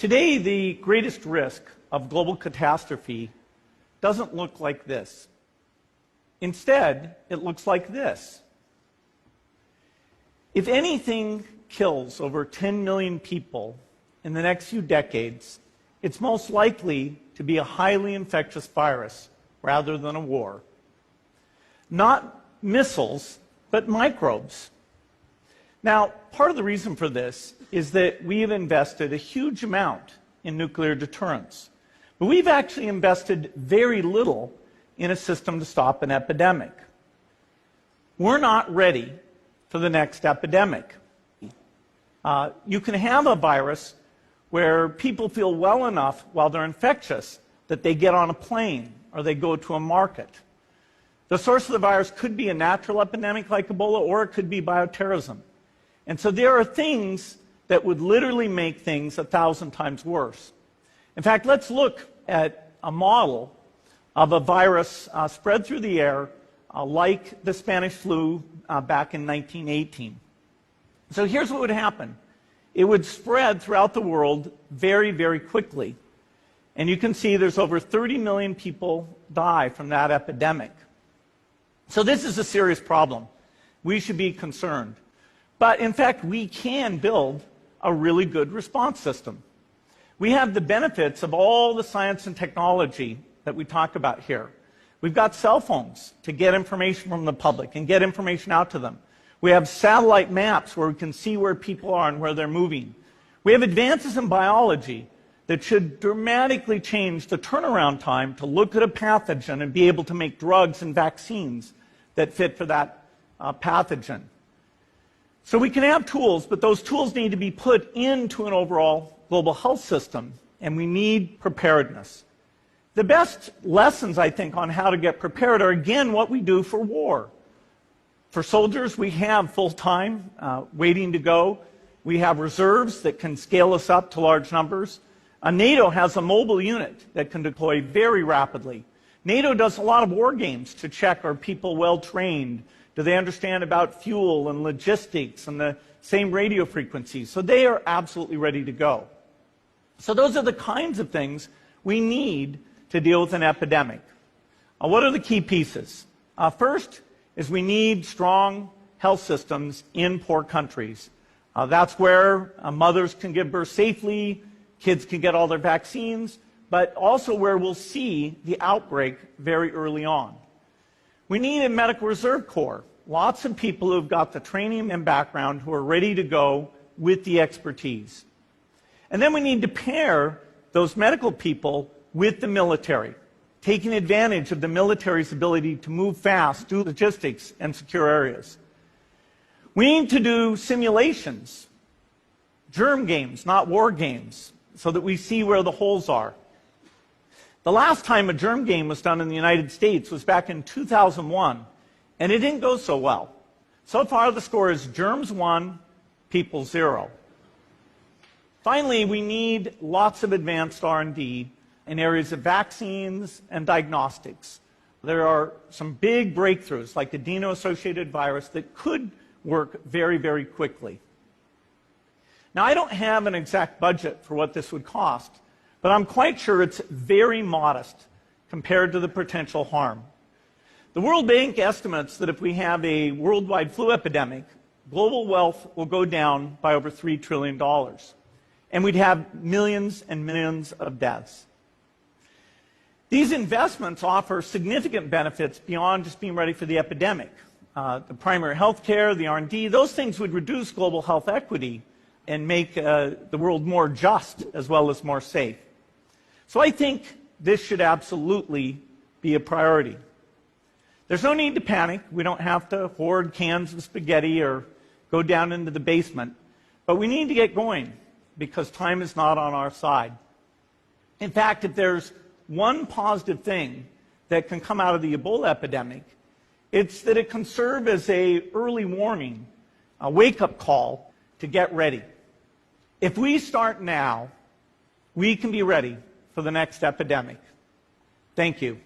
Today, the greatest risk of global catastrophe doesn't look like this. Instead, it looks like this. If anything kills over 10 million people in the next few decades, it's most likely to be a highly infectious virus rather than a war. Not missiles, but microbes. Now, part of the reason for this is that we have invested a huge amount in nuclear deterrence. But we've actually invested very little in a system to stop an epidemic. We're not ready for the next epidemic. You can have a virus where people feel well enough while they're infectious that they get on a plane or they go to a market. The source of the virus could be a natural epidemic like Ebola, or it could be bioterrorism. And so there are things that would literally make things 1,000 times worse. In fact, let's look at a model of a virus spread through the air like the Spanish flu back in 1918. So here's what would happen. It would spread throughout the world very, very quickly. And you can see there's over 30 million people die from that epidemic. So this is a serious problem. We should be concerned. But in fact, we can build a really good response system. We have the benefits of all the science and technology that we talk about here. We've got cell phones to get information from the public and get information out to them. We have satellite maps where we can see where people are and where they're moving. We have advances in biology that should dramatically change the turnaround time to look at a pathogen and be able to make drugs and vaccines that fit for that pathogen. So we can have tools, but those tools need to be put into an overall global health system, and we need preparedness. The best lessons, I think, on how to get prepared are, again, what we do for war. For soldiers, we have full-time waiting to go. We have reserves that can scale us up to large numbers. NATO has a mobile unit that can deploy very rapidly. NATO does a lot of war games to check, are people well-trained? Do they understand about fuel and logistics and the same radio frequencies? So they are absolutely ready to go. So those are the kinds of things we need to deal with an epidemic. What are the key pieces? First is we need strong health systems in poor countries. That's where mothers can give birth safely, kids can get all their vaccines, but also where we'll see the outbreak very early on. We need a medical reserve corps. Lots of people who've got the training and background who are ready to go with the expertise. And then we need to pair those medical people with the military, taking advantage of the military's ability to move fast, do logistics, and secure areas. We need to do simulations, germ games, not war games, so that we see where the holes are. The last time a germ game was done in the United States was back in 2001, and it didn't go so well. So far, the score is germs 1, people 0. Finally, we need lots of advanced R&D in areas of vaccines and diagnostics. There are some big breakthroughs, like the adeno-associated virus, that could work very, very quickly. Now, I don't have an exact budget for what this would cost, but I'm quite sure it's very modest compared to the potential harm. The World Bank estimates that if we have a worldwide flu epidemic, global wealth will go down by over $3 trillion, and we'd have millions and millions of deaths. These investments offer significant benefits beyond just being ready for the epidemic. The primary health care, the R&D, those things would reduce global health equity and make the world more just as well as more safe. So I think this should absolutely be a priority. There's no need to panic. We don't have to hoard cans of spaghetti or go down into the basement. But we need to get going because time is not on our side. In fact, if there's one positive thing that can come out of the Ebola epidemic, it's that it can serve as an early warning, a wake-up call to get ready. If we start now, we can be ready for the next epidemic. Thank you.